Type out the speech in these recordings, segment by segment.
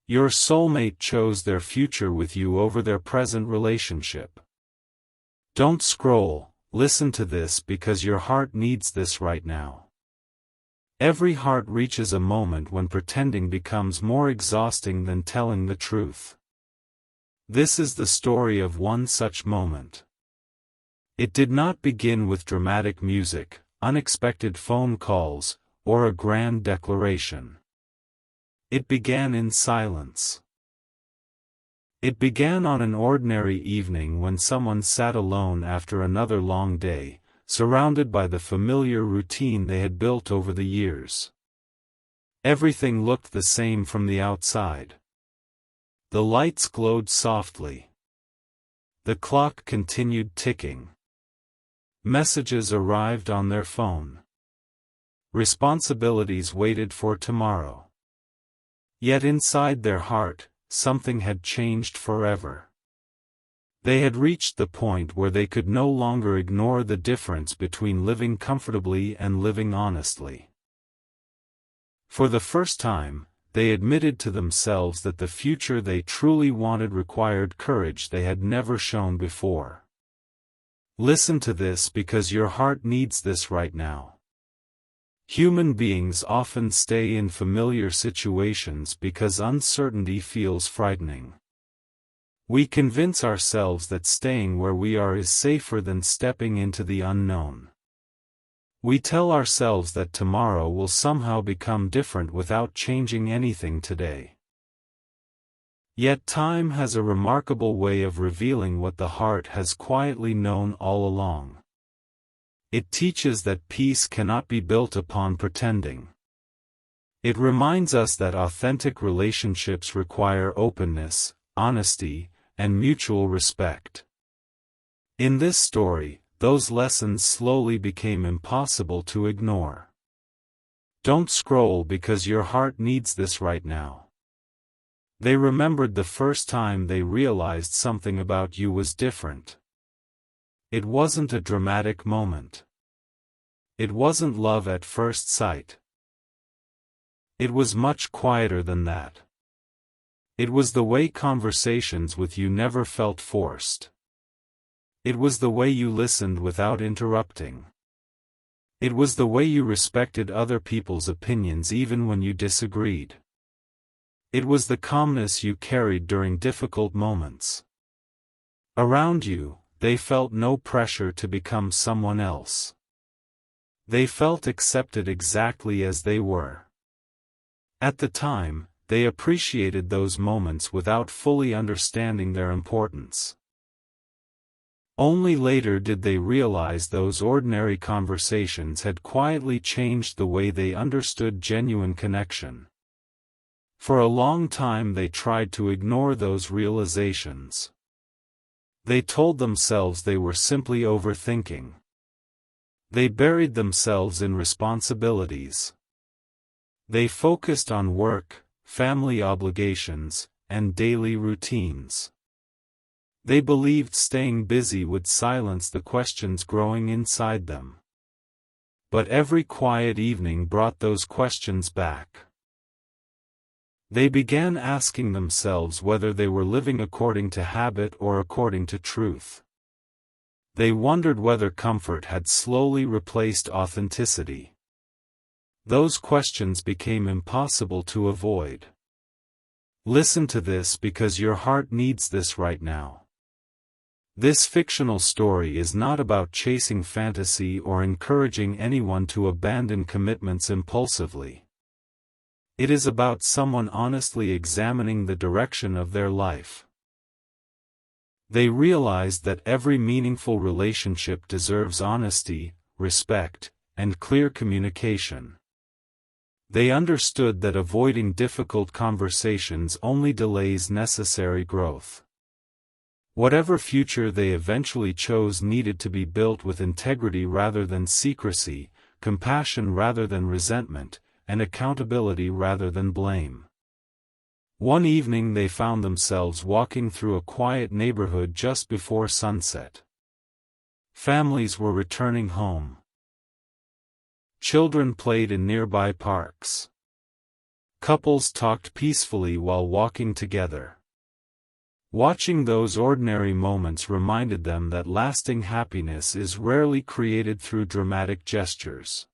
Your soulmate chose their future with you over their present relationship. Don't scroll, listen to this because your heart needs this right now. Every heart reaches a moment when pretending becomes more exhausting than telling the truth. This is the story of one such moment. It did not begin with dramatic music, unexpected phone calls, or a grand declaration. It began in silence. It began on an ordinary evening when someone sat alone after another long day, surrounded by the familiar routine they had built over the years. Everything looked the same from the outside. The lights glowed softly. The clock continued ticking. Messages arrived on their phone. Responsibilities waited for tomorrow. Yet inside their heart, something had changed forever. They had reached the point where they could no longer ignore the difference between living comfortably and living honestly. For the first time, they admitted to themselves that the future they truly wanted required courage they had never shown before. Listen to this because your heart needs this right now. Human beings often stay in familiar situations because uncertainty feels frightening. We convince ourselves that staying where we are is safer than stepping into the unknown. We tell ourselves that tomorrow will somehow become different without changing anything today. Yet time has a remarkable way of revealing what the heart has quietly known all along. It teaches that peace cannot be built upon pretending. It reminds us that authentic relationships require openness, honesty, and mutual respect. In this story, those lessons slowly became impossible to ignore. Don't scroll because your heart needs this right now. They remembered the first time they realized something about you was different. It wasn't a dramatic moment. It wasn't love at first sight. It was much quieter than that. It was the way conversations with you never felt forced. It was the way you listened without interrupting. It was the way you respected other people's opinions even when you disagreed. It was the calmness you carried during difficult moments. Around you, they felt no pressure to become someone else. They felt accepted exactly as they were. At the time, they appreciated those moments without fully understanding their importance. Only later did they realize those ordinary conversations had quietly changed the way they understood genuine connection. For a long time they tried to ignore those realizations. They told themselves they were simply overthinking. They buried themselves in responsibilities. They focused on work, family obligations, and daily routines. They believed staying busy would silence the questions growing inside them. But every quiet evening brought those questions back. They began asking themselves whether they were living according to habit or according to truth. They wondered whether comfort had slowly replaced authenticity. Those questions became impossible to avoid. Listen to this because your heart needs this right now. This fictional story is not about chasing fantasy or encouraging anyone to abandon commitments impulsively. It is about someone honestly examining the direction of their life. They realized that every meaningful relationship deserves honesty, respect, and clear communication. They understood that avoiding difficult conversations only delays necessary growth. Whatever future they eventually chose needed to be built with integrity rather than secrecy, compassion rather than resentment, and accountability rather than blame. One evening they found themselves walking through a quiet neighborhood just before sunset. Families were returning home. Children played in nearby parks. Couples talked peacefully while walking together. Watching those ordinary moments reminded them that lasting happiness is rarely created through dramatic gestures.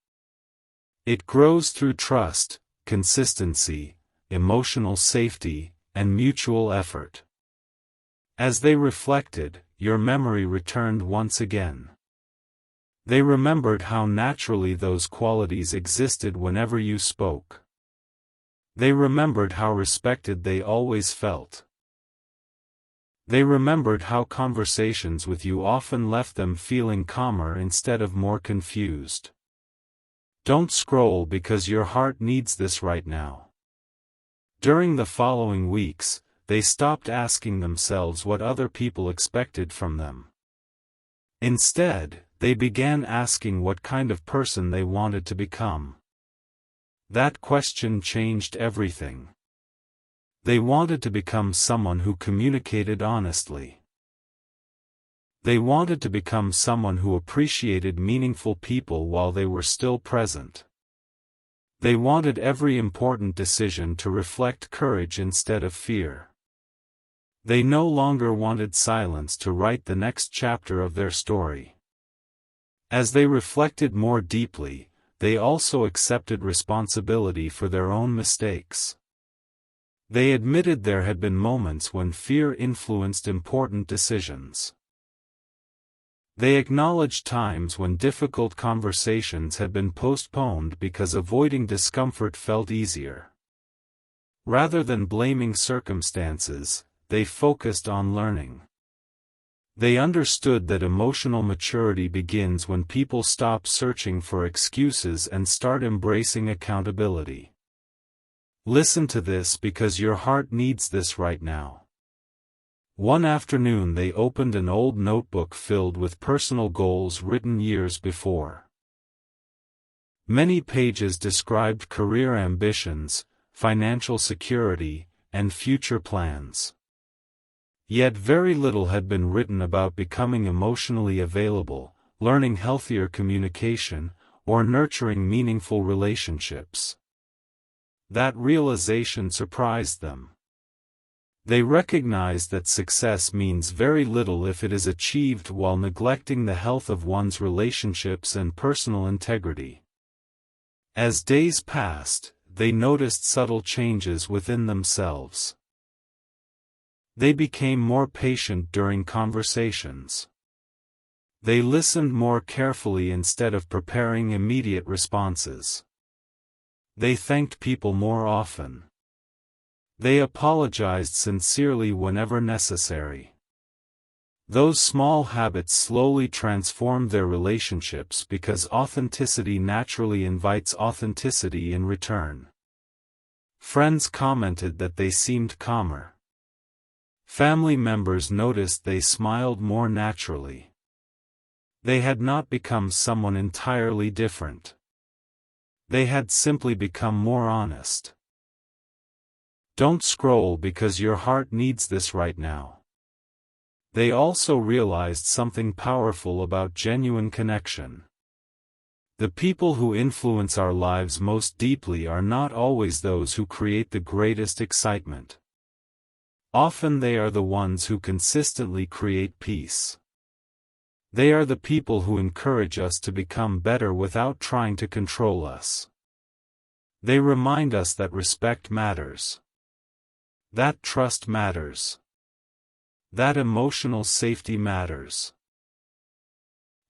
It grows through trust, consistency, emotional safety, and mutual effort. As they reflected, your memory returned once again. They remembered how naturally those qualities existed whenever you spoke. They remembered how respected they always felt. They remembered how conversations with you often left them feeling calmer instead of more confused. Don't scroll because your heart needs this right now. During the following weeks, they stopped asking themselves what other people expected from them. Instead, they began asking what kind of person they wanted to become. That question changed everything. They wanted to become someone who communicated honestly. They wanted to become someone who appreciated meaningful people while they were still present. They wanted every important decision to reflect courage instead of fear. They no longer wanted silence to write the next chapter of their story. As they reflected more deeply, they also accepted responsibility for their own mistakes. They admitted there had been moments when fear influenced important decisions. They acknowledged times when difficult conversations had been postponed because avoiding discomfort felt easier. Rather than blaming circumstances, they focused on learning. They understood that emotional maturity begins when people stop searching for excuses and start embracing accountability. Listen to this because your heart needs this right now. One afternoon they opened an old notebook filled with personal goals written years before. Many pages described career ambitions, financial security, and future plans. Yet very little had been written about becoming emotionally available, learning healthier communication, or nurturing meaningful relationships. That realization surprised them. They recognized that success means very little if it is achieved while neglecting the health of one's relationships and personal integrity. As days passed, they noticed subtle changes within themselves. They became more patient during conversations. They listened more carefully instead of preparing immediate responses. They thanked people more often. They apologized sincerely whenever necessary. Those small habits slowly transformed their relationships because authenticity naturally invites authenticity in return. Friends commented that they seemed calmer. Family members noticed they smiled more naturally. They had not become someone entirely different. They had simply become more honest. Don't scroll because your heart needs this right now. They also realized something powerful about genuine connection. The people who influence our lives most deeply are not always those who create the greatest excitement. Often they are the ones who consistently create peace. They are the people who encourage us to become better without trying to control us. They remind us that respect matters. That trust matters. That emotional safety matters.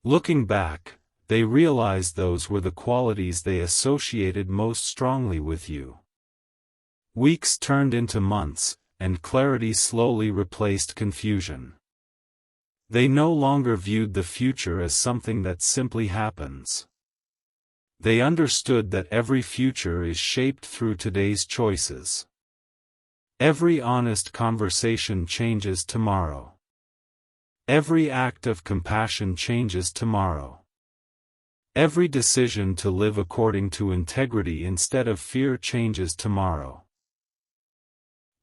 Looking back, they realized those were the qualities they associated most strongly with you. Weeks turned into months, and clarity slowly replaced confusion. They no longer viewed the future as something that simply happens. They understood that every future is shaped through today's choices. Every honest conversation changes tomorrow. Every act of compassion changes tomorrow. Every decision to live according to integrity instead of fear changes tomorrow.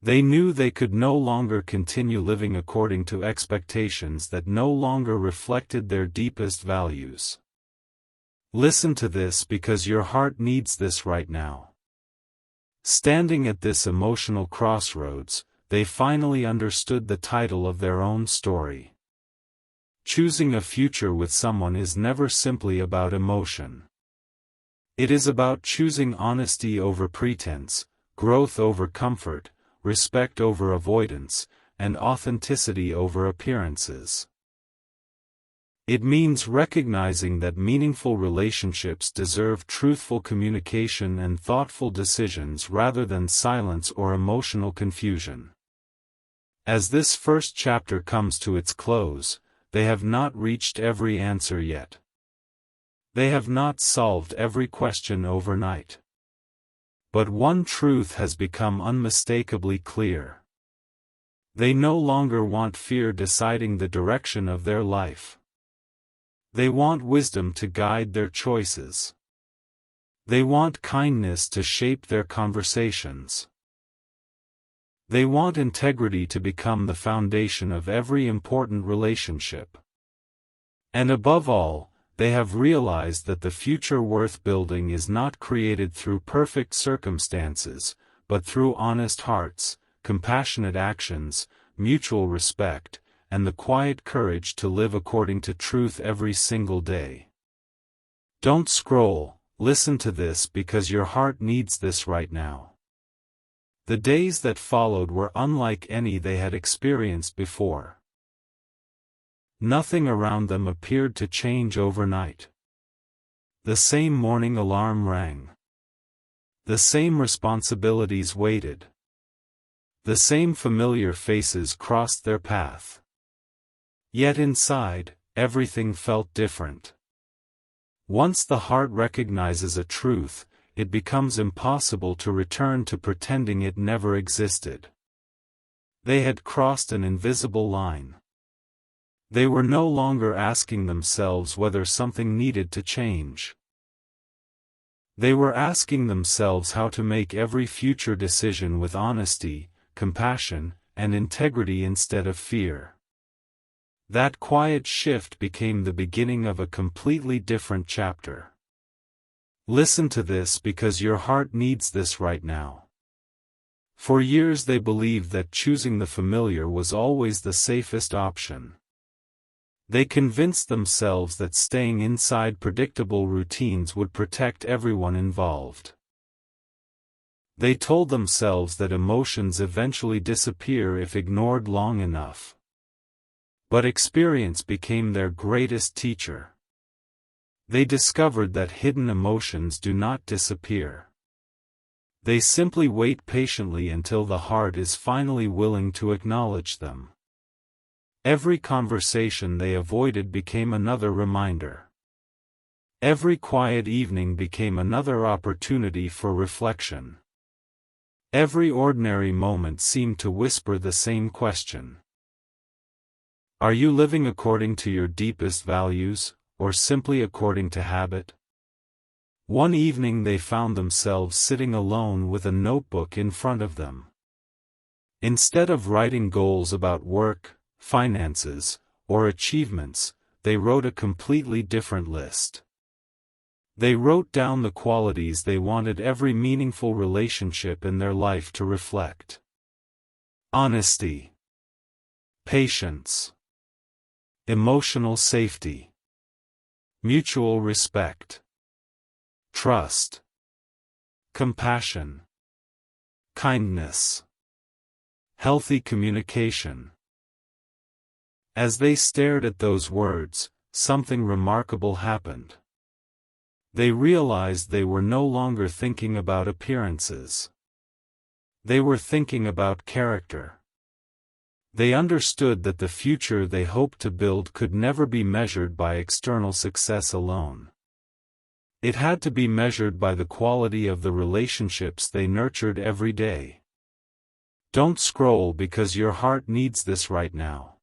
They knew they could no longer continue living according to expectations that no longer reflected their deepest values. Listen to this because your heart needs this right now. Standing at this emotional crossroads, they finally understood the title of their own story. Choosing a future with someone is never simply about emotion. It is about choosing honesty over pretense, growth over comfort, respect over avoidance, and authenticity over appearances. It means recognizing that meaningful relationships deserve truthful communication and thoughtful decisions rather than silence or emotional confusion. As this first chapter comes to its close, they have not reached every answer yet. They have not solved every question overnight. But one truth has become unmistakably clear. They no longer want fear deciding the direction of their life. They want wisdom to guide their choices. They want kindness to shape their conversations. They want integrity to become the foundation of every important relationship. And above all, they have realized that the future worth building is not created through perfect circumstances, but through honest hearts, compassionate actions, mutual respect, and the quiet courage to live according to truth every single day. Don't scroll, listen to this because your heart needs this right now. The days that followed were unlike any they had experienced before. Nothing around them appeared to change overnight. The same morning alarm rang. The same responsibilities waited. The same familiar faces crossed their path. Yet inside, everything felt different. Once the heart recognizes a truth, it becomes impossible to return to pretending it never existed. They had crossed an invisible line. They were no longer asking themselves whether something needed to change. They were asking themselves how to make every future decision with honesty, compassion, and integrity instead of fear. That quiet shift became the beginning of a completely different chapter. Listen to this because your heart needs this right now. For years they believed that choosing the familiar was always the safest option. They convinced themselves that staying inside predictable routines would protect everyone involved. They told themselves that emotions eventually disappear if ignored long enough. But experience became their greatest teacher. They discovered that hidden emotions do not disappear. They simply wait patiently until the heart is finally willing to acknowledge them. Every conversation they avoided became another reminder. Every quiet evening became another opportunity for reflection. Every ordinary moment seemed to whisper the same question. Are you living according to your deepest values, or simply according to habit? One evening they found themselves sitting alone with a notebook in front of them. Instead of writing goals about work, finances, or achievements, they wrote a completely different list. They wrote down the qualities they wanted every meaningful relationship in their life to reflect. Honesty, patience, emotional safety, mutual respect, trust, compassion, kindness, healthy communication. As they stared at those words, something remarkable happened. They realized they were no longer thinking about appearances. They were thinking about character. They understood that the future they hoped to build could never be measured by external success alone. It had to be measured by the quality of the relationships they nurtured every day. Don't scroll because your heart needs this right now.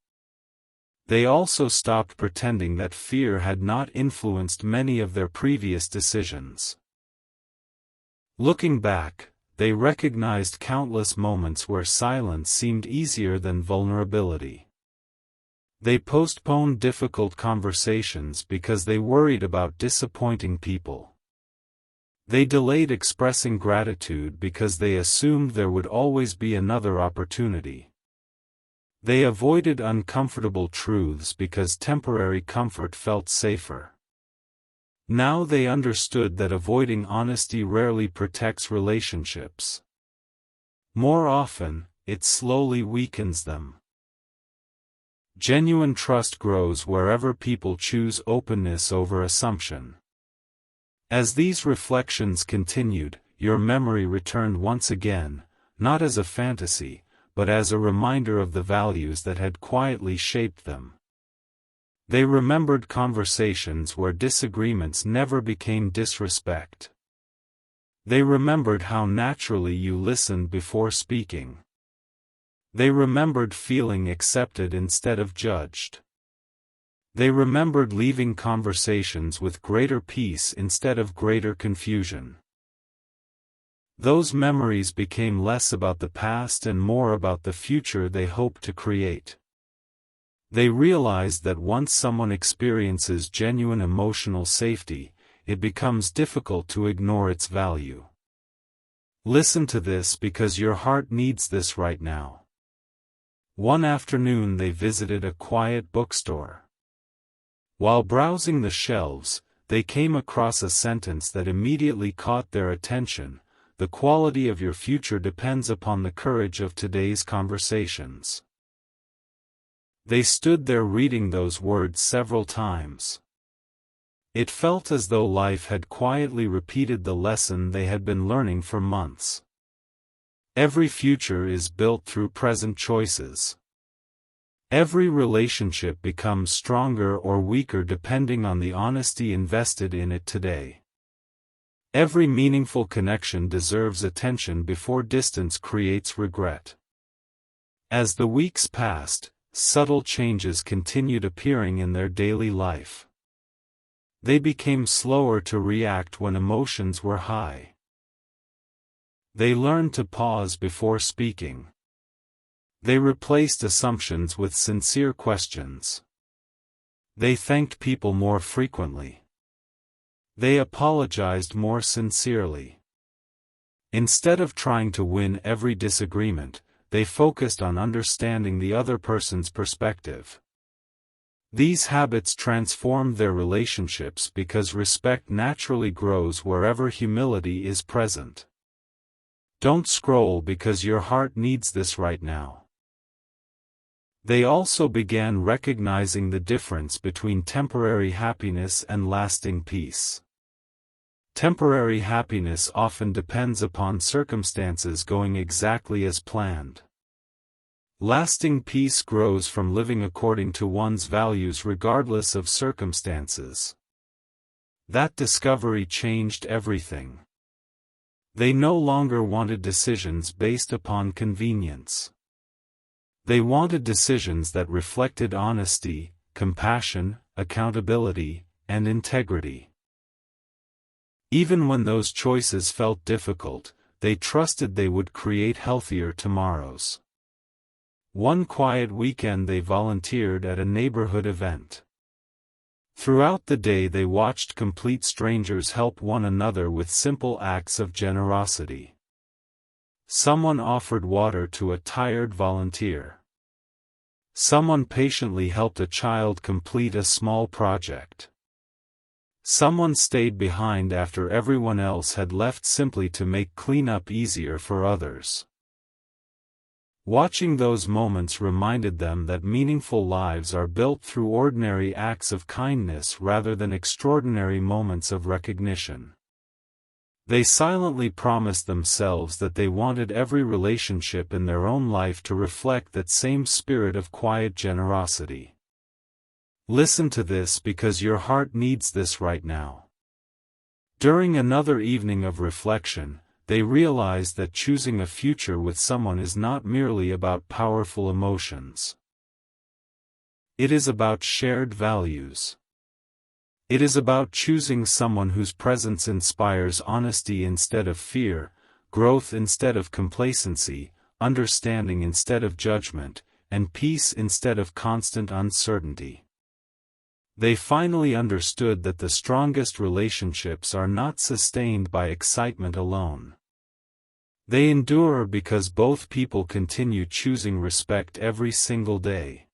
They also stopped pretending that fear had not influenced many of their previous decisions. Looking back, they recognized countless moments where silence seemed easier than vulnerability. They postponed difficult conversations because they worried about disappointing people. They delayed expressing gratitude because they assumed there would always be another opportunity. They avoided uncomfortable truths because temporary comfort felt safer. Now they understood that avoiding honesty rarely protects relationships. More often, it slowly weakens them. Genuine trust grows wherever people choose openness over assumption. As these reflections continued, your memory returned once again, not as a fantasy, but as a reminder of the values that had quietly shaped them. They remembered conversations where disagreements never became disrespect. They remembered how naturally you listened before speaking. They remembered feeling accepted instead of judged. They remembered leaving conversations with greater peace instead of greater confusion. Those memories became less about the past and more about the future they hoped to create. They realized that once someone experiences genuine emotional safety, it becomes difficult to ignore its value. Listen to this because your heart needs this right now. One afternoon they visited a quiet bookstore. While browsing the shelves, they came across a sentence that immediately caught their attention: "The quality of your future depends upon the courage of today's conversations." They stood there reading those words several times. It felt as though life had quietly repeated the lesson they had been learning for months. Every future is built through present choices. Every relationship becomes stronger or weaker depending on the honesty invested in it today. Every meaningful connection deserves attention before distance creates regret. As the weeks passed, subtle changes continued appearing in their daily life. They became slower to react when emotions were high. They learned to pause before speaking. They replaced assumptions with sincere questions. They thanked people more frequently. They apologized more sincerely. Instead of trying to win every disagreement, they focused on understanding the other person's perspective. These habits transformed their relationships because respect naturally grows wherever humility is present. Don't scroll because your heart needs this right now. They also began recognizing the difference between temporary happiness and lasting peace. Temporary happiness often depends upon circumstances going exactly as planned. Lasting peace grows from living according to one's values regardless of circumstances. That discovery changed everything. They no longer wanted decisions based upon convenience. They wanted decisions that reflected honesty, compassion, accountability, and integrity. Even when those choices felt difficult, they trusted they would create healthier tomorrows. One quiet weekend they volunteered at a neighborhood event. Throughout the day they watched complete strangers help one another with simple acts of generosity. Someone offered water to a tired volunteer. Someone patiently helped a child complete a small project. Someone stayed behind after everyone else had left simply to make cleanup easier for others. Watching those moments reminded them that meaningful lives are built through ordinary acts of kindness rather than extraordinary moments of recognition. They silently promised themselves that they wanted every relationship in their own life to reflect that same spirit of quiet generosity. Listen to this because your heart needs this right now. During another evening of reflection, they realized that choosing a future with someone is not merely about powerful emotions. It is about shared values. It is about choosing someone whose presence inspires honesty instead of fear, growth instead of complacency, understanding instead of judgment, and peace instead of constant uncertainty. They finally understood that the strongest relationships are not sustained by excitement alone. They endure because both people continue choosing respect every single day.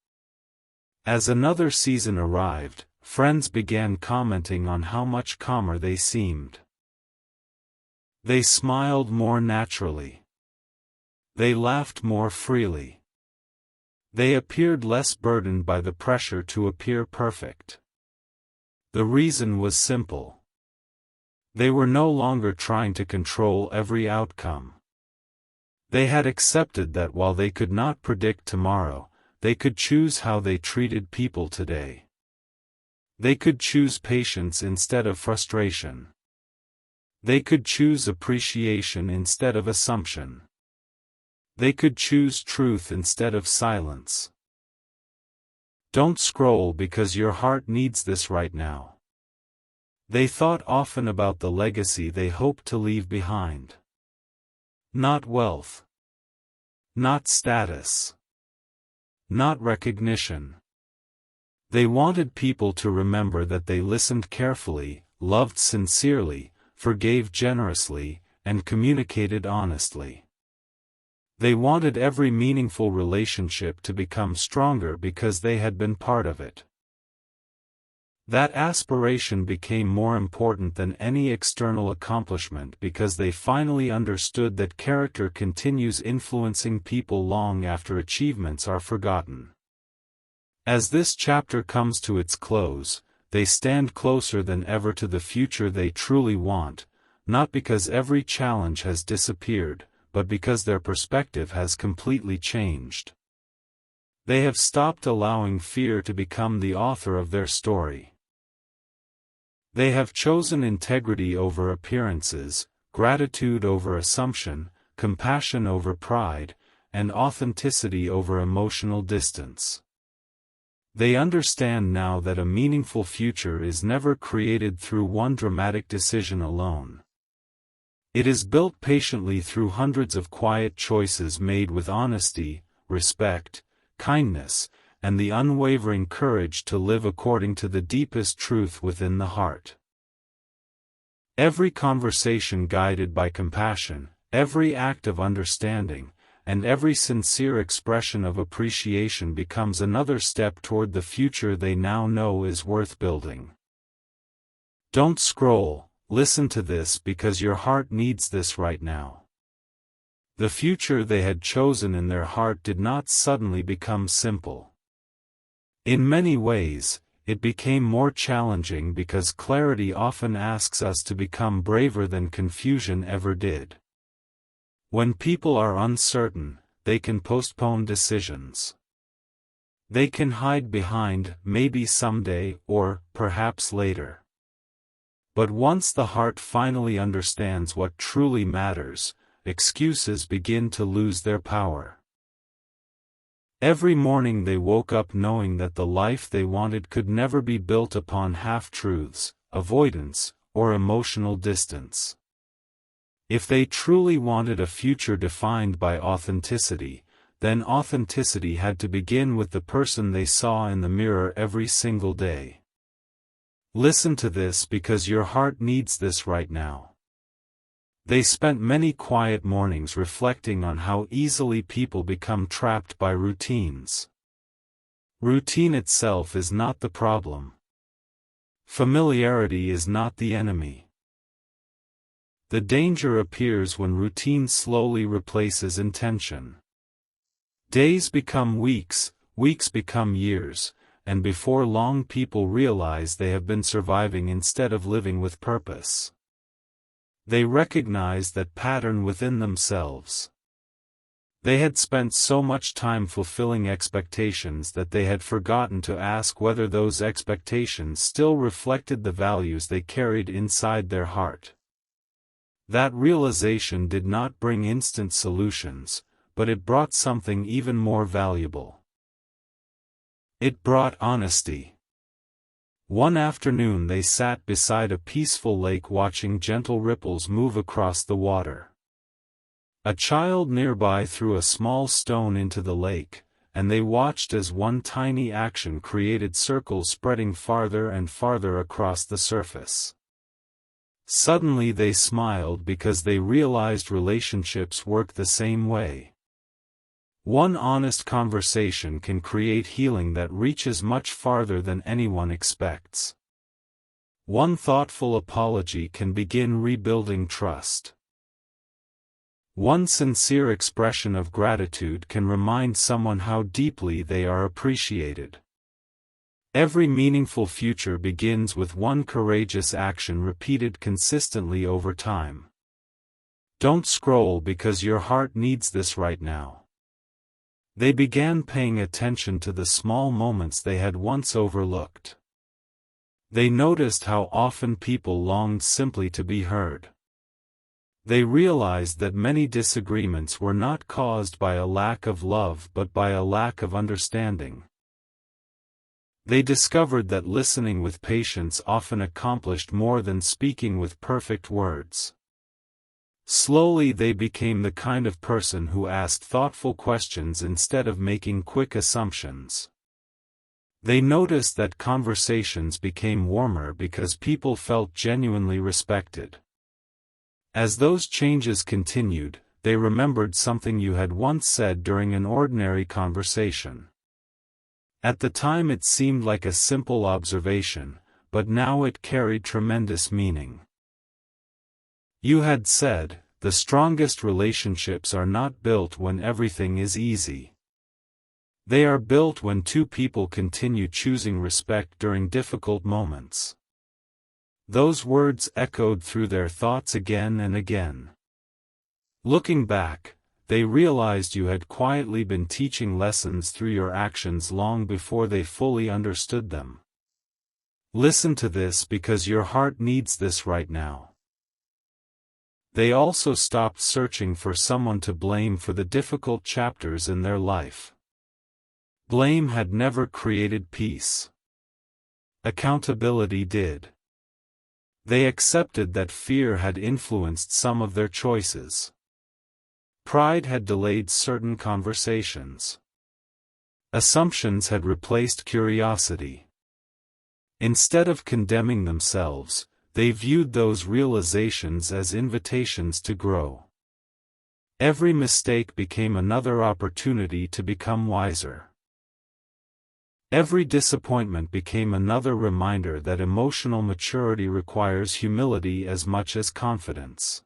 As another season arrived, friends began commenting on how much calmer they seemed. They smiled more naturally. They laughed more freely. They appeared less burdened by the pressure to appear perfect. The reason was simple. They were no longer trying to control every outcome. They had accepted that while they could not predict tomorrow, they could choose how they treated people today. They could choose patience instead of frustration. They could choose appreciation instead of assumption. They could choose truth instead of silence. Don't scroll because your heart needs this right now. They thought often about the legacy they hoped to leave behind. Not wealth. Not status. Not recognition. They wanted people to remember that they listened carefully, loved sincerely, forgave generously, and communicated honestly. They wanted every meaningful relationship to become stronger because they had been part of it. That aspiration became more important than any external accomplishment because they finally understood that character continues influencing people long after achievements are forgotten. As this chapter comes to its close, they stand closer than ever to the future they truly want, not because every challenge has disappeared, but because their perspective has completely changed. They have stopped allowing fear to become the author of their story. They have chosen integrity over appearances, gratitude over assumption, compassion over pride, and authenticity over emotional distance. They understand now that a meaningful future is never created through one dramatic decision alone. It is built patiently through hundreds of quiet choices made with honesty, respect, kindness, and the unwavering courage to live according to the deepest truth within the heart. Every conversation guided by compassion, every act of understanding, and every sincere expression of appreciation becomes another step toward the future they now know is worth building. Don't scroll, listen to this because your heart needs this right now. The future they had chosen in their heart did not suddenly become simple. In many ways, it became more challenging because clarity often asks us to become braver than confusion ever did. When people are uncertain, they can postpone decisions. They can hide behind maybe someday or perhaps later. But once the heart finally understands what truly matters, excuses begin to lose their power. Every morning they woke up knowing that the life they wanted could never be built upon half-truths, avoidance, or emotional distance. If they truly wanted a future defined by authenticity, then authenticity had to begin with the person they saw in the mirror every single day. Listen to this because your heart needs this right now. They spent many quiet mornings reflecting on how easily people become trapped by routines. Routine itself is not the problem. Familiarity is not the enemy. The danger appears when routine slowly replaces intention. Days become weeks, weeks become years, and before long people realize they have been surviving instead of living with purpose. They recognize that pattern within themselves. They had spent so much time fulfilling expectations that they had forgotten to ask whether those expectations still reflected the values they carried inside their heart. That realization did not bring instant solutions, but it brought something even more valuable. It brought honesty. One afternoon they sat beside a peaceful lake watching gentle ripples move across the water. A child nearby threw a small stone into the lake, and they watched as one tiny action created circles spreading farther and farther across the surface. Suddenly they smiled because they realized relationships work the same way. One honest conversation can create healing that reaches much farther than anyone expects. One thoughtful apology can begin rebuilding trust. One sincere expression of gratitude can remind someone how deeply they are appreciated. Every meaningful future begins with one courageous action repeated consistently over time. Don't scroll because your heart needs this right now. They began paying attention to the small moments they had once overlooked. They noticed how often people longed simply to be heard. They realized that many disagreements were not caused by a lack of love but by a lack of understanding. They discovered that listening with patience often accomplished more than speaking with perfect words. Slowly they became the kind of person who asked thoughtful questions instead of making quick assumptions. They noticed that conversations became warmer because people felt genuinely respected. As those changes continued, they remembered something you had once said during an ordinary conversation. At the time it seemed like a simple observation, but now it carried tremendous meaning. You had said, "The strongest relationships are not built when everything is easy. They are built when two people continue choosing respect during difficult moments." Those words echoed through their thoughts again and again. Looking back, they realized you had quietly been teaching lessons through your actions long before they fully understood them. Listen to this because your heart needs this right now. They also stopped searching for someone to blame for the difficult chapters in their life. Blame had never created peace. Accountability did. They accepted that fear had influenced some of their choices. Pride had delayed certain conversations. Assumptions had replaced curiosity. Instead of condemning themselves, they viewed those realizations as invitations to grow. Every mistake became another opportunity to become wiser. Every disappointment became another reminder that emotional maturity requires humility as much as confidence.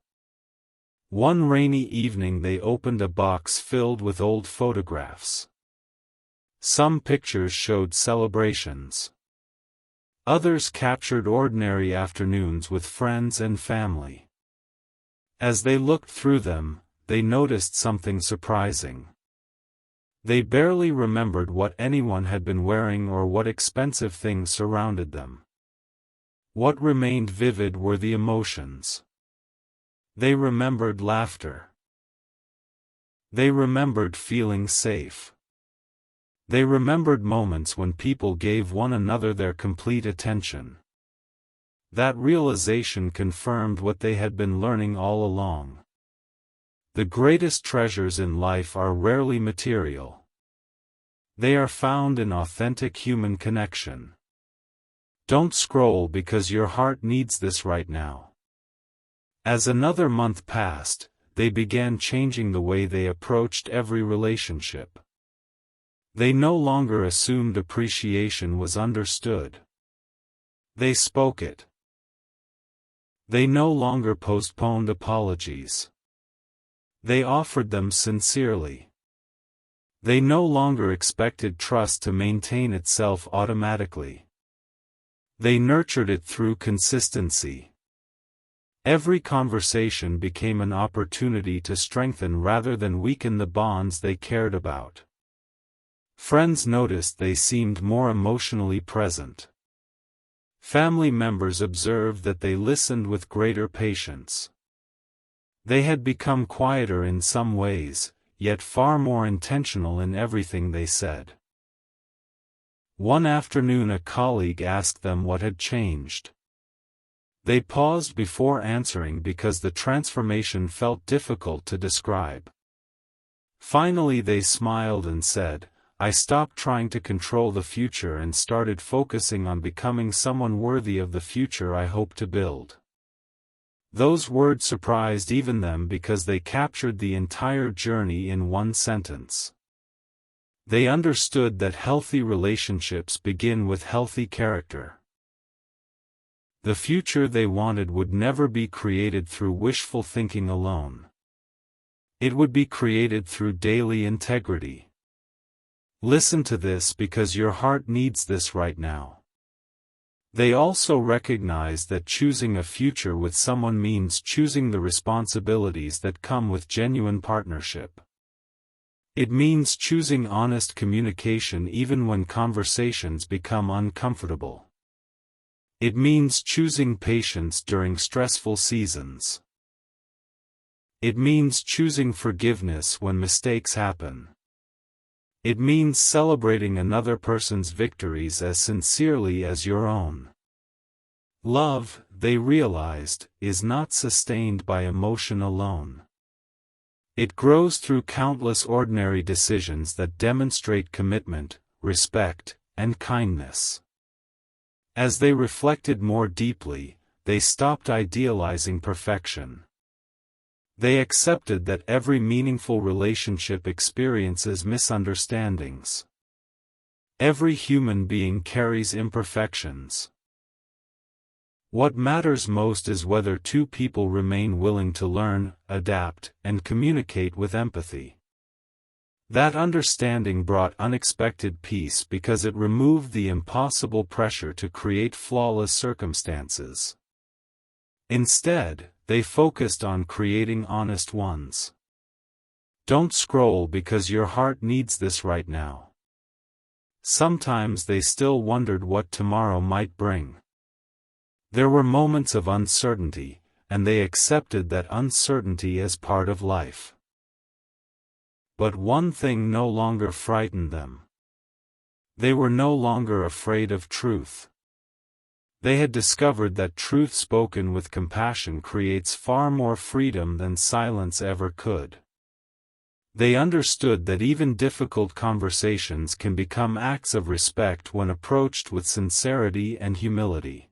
One rainy evening they opened a box filled with old photographs. Some pictures showed celebrations. Others captured ordinary afternoons with friends and family. As they looked through them, they noticed something surprising. They barely remembered what anyone had been wearing or what expensive things surrounded them. What remained vivid were the emotions. They remembered laughter. They remembered feeling safe. They remembered moments when people gave one another their complete attention. That realization confirmed what they had been learning all along. The greatest treasures in life are rarely material. They are found in authentic human connection. Don't scroll because your heart needs this right now. As another month passed, they began changing the way they approached every relationship. They no longer assumed appreciation was understood. They spoke it. They no longer postponed apologies. They offered them sincerely. They no longer expected trust to maintain itself automatically. They nurtured it through consistency. Every conversation became an opportunity to strengthen rather than weaken the bonds they cared about. Friends noticed they seemed more emotionally present. Family members observed that they listened with greater patience. They had become quieter in some ways, yet far more intentional in everything they said. One afternoon a colleague asked them what had changed. They paused before answering because the transformation felt difficult to describe. Finally they smiled and said, I stopped trying to control the future and started focusing on becoming someone worthy of the future I hope to build." Those words surprised even them because they captured the entire journey in one sentence. They understood that healthy relationships begin with healthy character. The future they wanted would never be created through wishful thinking alone. It would be created through daily integrity. Listen to this because your heart needs this right now. They also recognized that choosing a future with someone means choosing the responsibilities that come with genuine partnership. It means choosing honest communication even when conversations become uncomfortable. It means choosing patience during stressful seasons. It means choosing forgiveness when mistakes happen. It means celebrating another person's victories as sincerely as your own. Love, they realized, is not sustained by emotion alone. It grows through countless ordinary decisions that demonstrate commitment, respect, and kindness. As they reflected more deeply, they stopped idealizing perfection. They accepted that every meaningful relationship experiences misunderstandings. Every human being carries imperfections. What matters most is whether two people remain willing to learn, adapt, and communicate with empathy. That understanding brought unexpected peace because it removed the impossible pressure to create flawless circumstances. Instead, they focused on creating honest ones. Don't scroll because your heart needs this right now. Sometimes they still wondered what tomorrow might bring. There were moments of uncertainty, and they accepted that uncertainty as part of life. But one thing no longer frightened them. They were no longer afraid of truth. They had discovered that truth spoken with compassion creates far more freedom than silence ever could. They understood that even difficult conversations can become acts of respect when approached with sincerity and humility.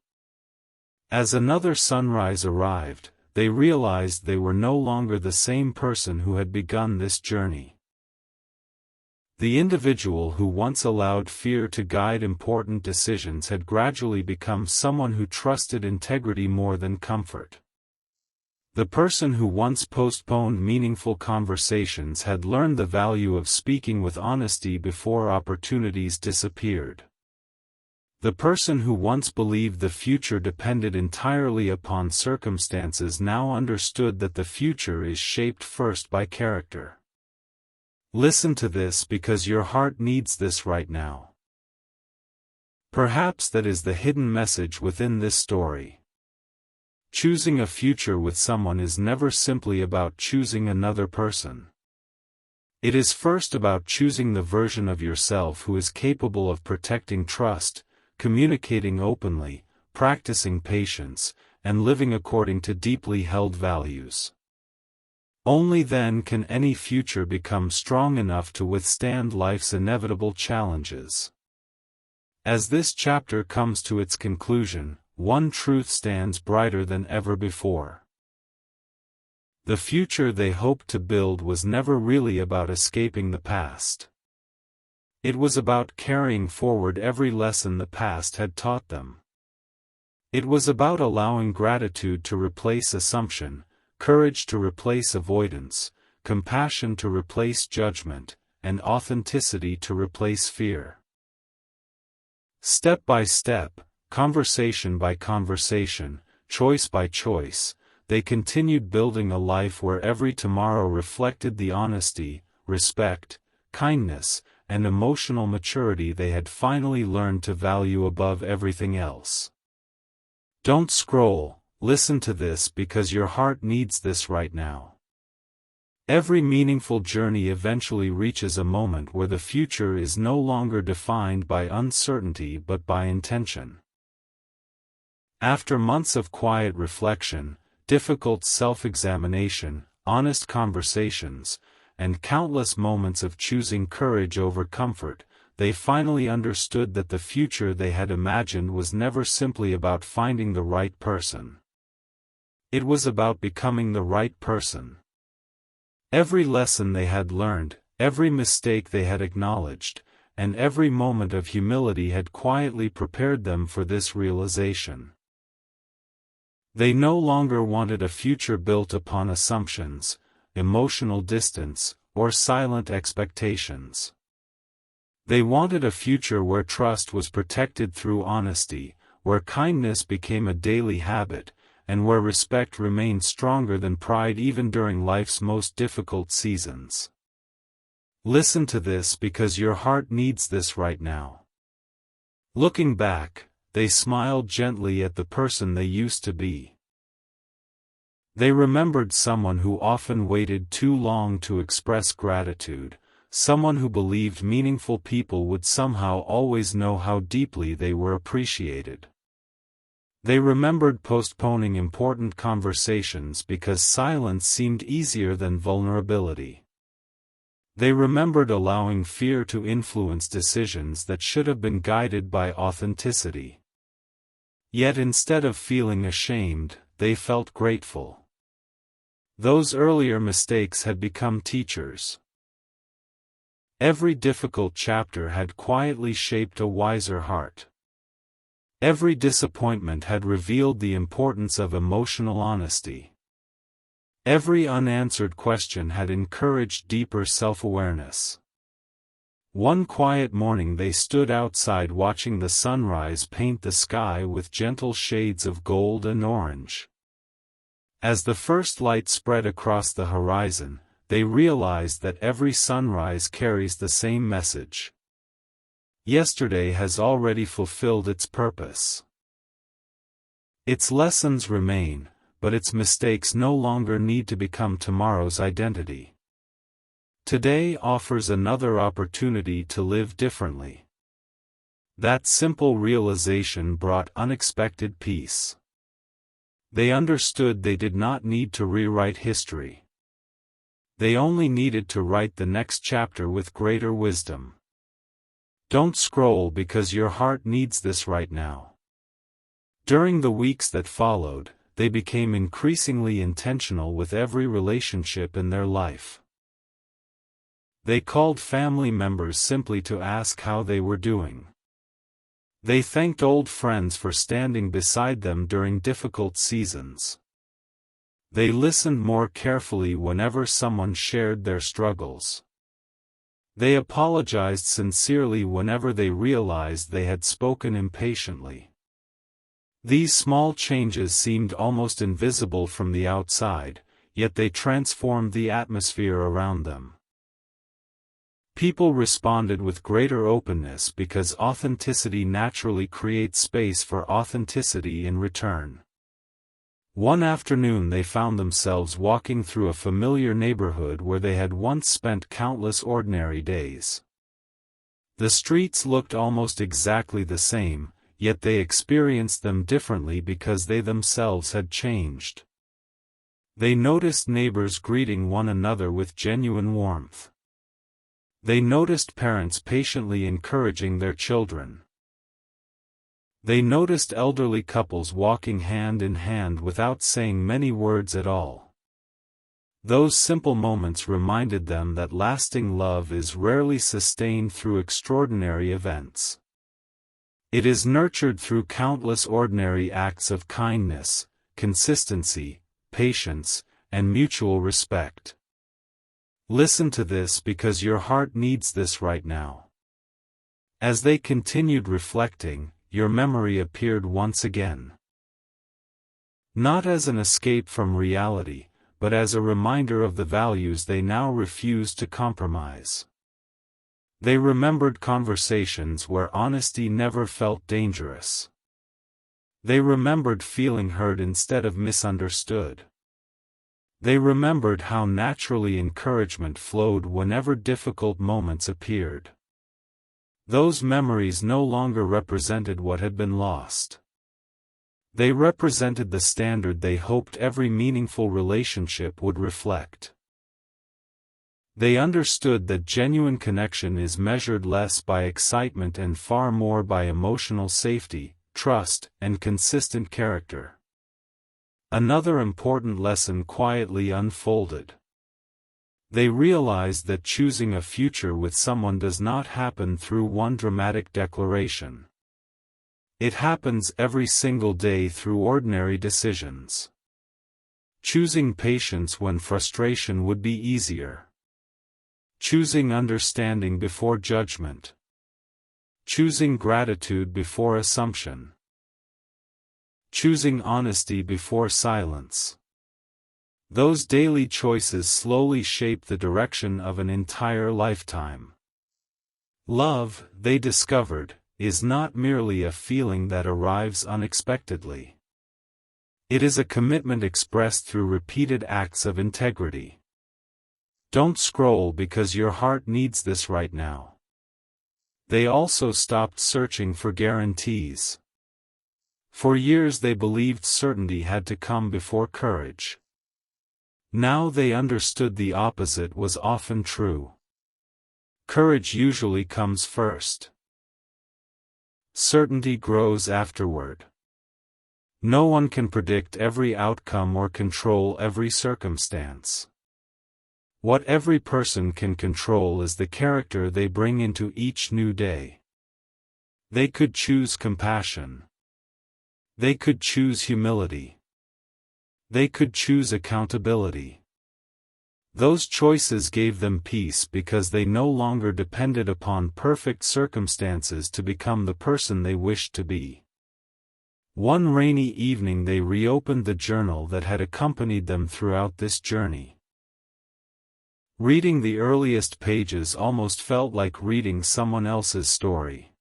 As another sunrise arrived, they realized they were no longer the same person who had begun this journey. The individual who once allowed fear to guide important decisions had gradually become someone who trusted integrity more than comfort. The person who once postponed meaningful conversations had learned the value of speaking with honesty before opportunities disappeared. The person who once believed the future depended entirely upon circumstances now understood that the future is shaped first by character. Listen to this because your heart needs this right now. Perhaps that is the hidden message within this story. Choosing a future with someone is never simply about choosing another person. It is first about choosing the version of yourself who is capable of protecting trust, communicating openly, practicing patience, and living according to deeply held values. Only then can any future become strong enough to withstand life's inevitable challenges. As this chapter comes to its conclusion, one truth stands brighter than ever before. The future they hoped to build was never really about escaping the past. It was about carrying forward every lesson the past had taught them. It was about allowing gratitude to replace assumption, courage to replace avoidance, compassion to replace judgment, and authenticity to replace fear. Step by step, conversation by conversation, choice by choice, they continued building a life where every tomorrow reflected the honesty, respect, kindness, and emotional maturity they had finally learned to value above everything else. Don't scroll. Listen to this because your heart needs this right now. Every meaningful journey eventually reaches a moment where the future is no longer defined by uncertainty but by intention. After months of quiet reflection, difficult self-examination, honest conversations, and countless moments of choosing courage over comfort, they finally understood that the future they had imagined was never simply about finding the right person. It was about becoming the right person. Every lesson they had learned, every mistake they had acknowledged, and every moment of humility had quietly prepared them for this realization. They no longer wanted a future built upon assumptions, emotional distance, or silent expectations. They wanted a future where trust was protected through honesty, where kindness became a daily habit, and where respect remained stronger than pride even during life's most difficult seasons. Listen to this because your heart needs this right now. Looking back, they smiled gently at the person they used to be. They remembered someone who often waited too long to express gratitude, someone who believed meaningful people would somehow always know how deeply they were appreciated. They remembered postponing important conversations because silence seemed easier than vulnerability. They remembered allowing fear to influence decisions that should have been guided by authenticity. Yet instead of feeling ashamed, they felt grateful. Those earlier mistakes had become teachers. Every difficult chapter had quietly shaped a wiser heart. Every disappointment had revealed the importance of emotional honesty. Every unanswered question had encouraged deeper self-awareness. One quiet morning they stood outside watching the sunrise paint the sky with gentle shades of gold and orange. As the first light spread across the horizon, they realized that every sunrise carries the same message. Yesterday has already fulfilled its purpose. Its lessons remain, but its mistakes no longer need to become tomorrow's identity. Today offers another opportunity to live differently. That simple realization brought unexpected peace. They understood they did not need to rewrite history. They only needed to write the next chapter with greater wisdom. Don't scroll because your heart needs this right now. During the weeks that followed, they became increasingly intentional with every relationship in their life. They called family members simply to ask how they were doing. They thanked old friends for standing beside them during difficult seasons. They listened more carefully whenever someone shared their struggles. They apologized sincerely whenever they realized they had spoken impatiently. These small changes seemed almost invisible from the outside, yet they transformed the atmosphere around them. People responded with greater openness because authenticity naturally creates space for authenticity in return. One afternoon they found themselves walking through a familiar neighborhood where they had once spent countless ordinary days. The streets looked almost exactly the same, yet they experienced them differently because they themselves had changed. They noticed neighbors greeting one another with genuine warmth. They noticed parents patiently encouraging their children. They noticed elderly couples walking hand in hand without saying many words at all. Those simple moments reminded them that lasting love is rarely sustained through extraordinary events. It is nurtured through countless ordinary acts of kindness, consistency, patience, and mutual respect. Listen to this because your heart needs this right now. As they continued reflecting, your memory appeared once again. Not as an escape from reality, but as a reminder of the values they now refused to compromise. They remembered conversations where honesty never felt dangerous. They remembered feeling heard instead of misunderstood. They remembered how naturally encouragement flowed whenever difficult moments appeared. Those memories no longer represented what had been lost. They represented the standard they hoped every meaningful relationship would reflect. They understood that genuine connection is measured less by excitement and far more by emotional safety, trust, and consistent character. Another important lesson quietly unfolded. They realized that choosing a future with someone does not happen through one dramatic declaration. It happens every single day through ordinary decisions. Choosing patience when frustration would be easier. Choosing understanding before judgment. Choosing gratitude before assumption. Choosing honesty before silence. Those daily choices slowly shape the direction of an entire lifetime. Love, they discovered, is not merely a feeling that arrives unexpectedly. It is a commitment expressed through repeated acts of integrity. Don't scroll because your heart needs this right now. They also stopped searching for guarantees. For years they believed certainty had to come before courage. Now they understood the opposite was often true. Courage usually comes first. Certainty grows afterward. No one can predict every outcome or control every circumstance. What every person can control is the character they bring into each new day. They could choose compassion. They could choose humility. They could choose accountability. Those choices gave them peace because they no longer depended upon perfect circumstances to become the person they wished to be. One rainy evening they reopened the journal that had accompanied them throughout this journey. Reading the earliest pages almost felt like reading someone else's story.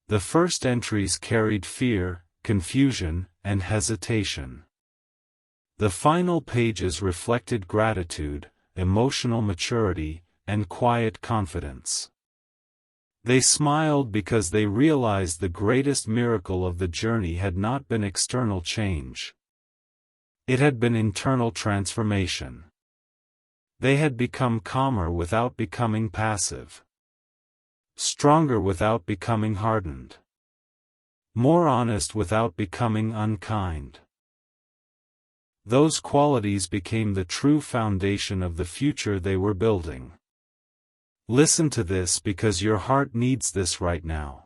The first entries carried fear, confusion, and hesitation. The final pages reflected gratitude, emotional maturity, and quiet confidence. They smiled because they realized the greatest miracle of the journey had not been external change. It had been internal transformation. They had become calmer without becoming passive. Stronger without becoming hardened. More honest without becoming unkind. Those qualities became the true foundation of the future they were building. Listen to this because your heart needs this right now.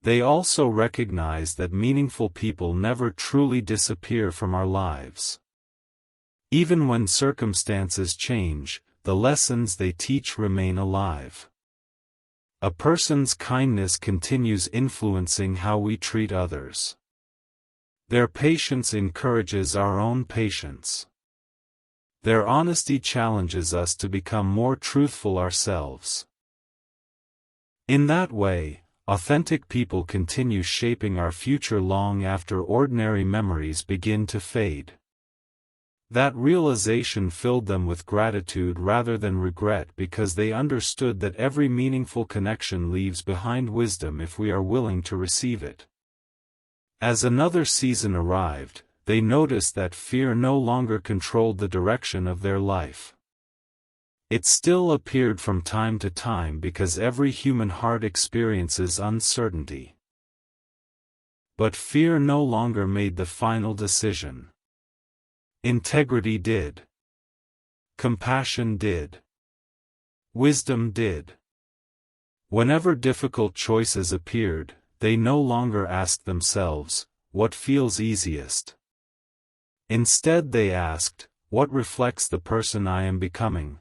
They also recognize that meaningful people never truly disappear from our lives. Even when circumstances change, the lessons they teach remain alive. A person's kindness continues influencing how we treat others. Their patience encourages our own patience. Their honesty challenges us to become more truthful ourselves. In that way, authentic people continue shaping our future long after ordinary memories begin to fade. That realization filled them with gratitude rather than regret because they understood that every meaningful connection leaves behind wisdom if we are willing to receive it. As another season arrived, they noticed that fear no longer controlled the direction of their life. It still appeared from time to time because every human heart experiences uncertainty. But fear no longer made the final decision. Integrity did. Compassion did. Wisdom did. Whenever difficult choices appeared, they no longer asked themselves, what feels easiest? Instead they asked, what reflects the person I am becoming?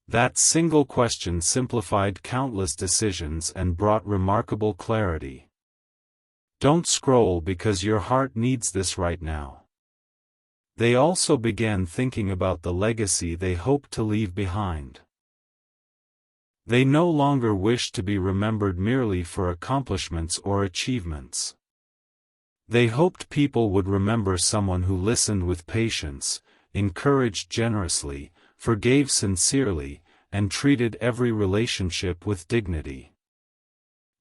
That single question simplified countless decisions and brought remarkable clarity. Don't scroll because your heart needs this right now. They also began thinking about the legacy they hoped to leave behind. They no longer wished to be remembered merely for accomplishments or achievements. They hoped people would remember someone who listened with patience, encouraged generously, forgave sincerely, and treated every relationship with dignity.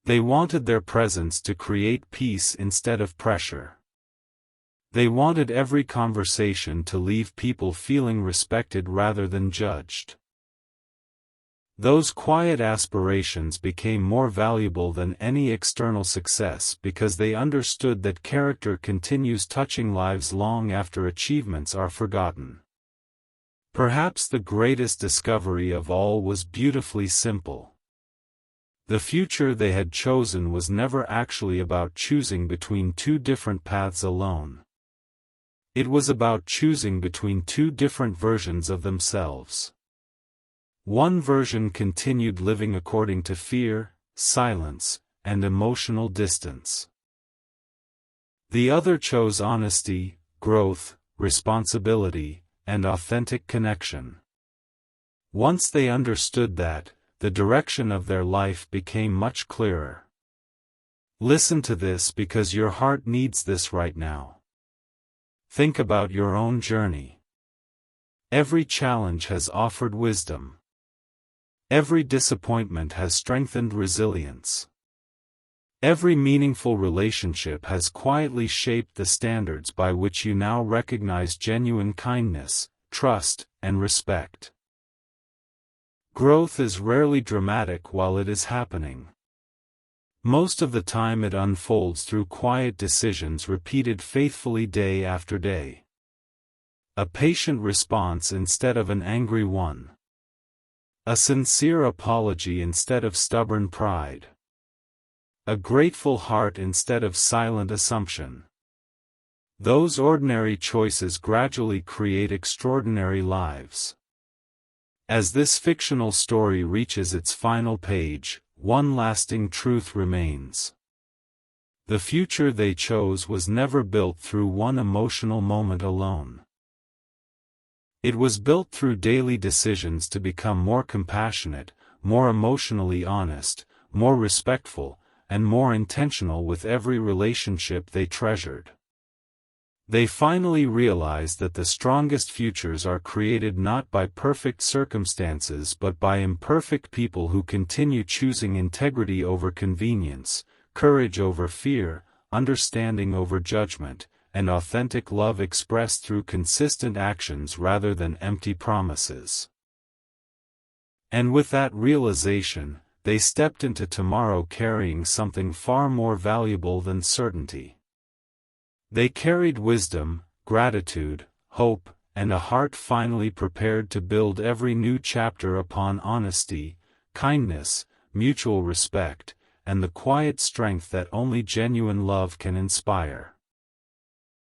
They wanted their presence to create peace instead of pressure. They wanted every conversation to leave people feeling respected rather than judged. Those quiet aspirations became more valuable than any external success because they understood that character continues touching lives long after achievements are forgotten. Perhaps the greatest discovery of all was beautifully simple. The future they had chosen was never actually about choosing between two different paths alone. It was about choosing between two different versions of themselves. One version continued living according to fear, silence, and emotional distance. The other chose honesty, growth, responsibility, and authentic connection. Once they understood that, the direction of their life became much clearer. Listen to this because your heart needs this right now. Think about your own journey. Every challenge has offered wisdom. Every disappointment has strengthened resilience. Every meaningful relationship has quietly shaped the standards by which you now recognize genuine kindness, trust, and respect. Growth is rarely dramatic while it is happening. Most of the time it unfolds through quiet decisions repeated faithfully day after day. A patient response instead of an angry one. A sincere apology instead of stubborn pride. A grateful heart instead of silent assumption. Those ordinary choices gradually create extraordinary lives. As this fictional story reaches its final page, one lasting truth remains. The future they chose was never built through one emotional moment alone. It was built through daily decisions to become more compassionate, more emotionally honest, more respectful, and more intentional with every relationship they treasured. They finally realized that the strongest futures are created not by perfect circumstances but by imperfect people who continue choosing integrity over convenience, courage over fear, understanding over judgment, and authentic love expressed through consistent actions rather than empty promises. And with that realization, they stepped into tomorrow carrying something far more valuable than certainty. They carried wisdom, gratitude, hope, and a heart finally prepared to build every new chapter upon honesty, kindness, mutual respect, and the quiet strength that only genuine love can inspire.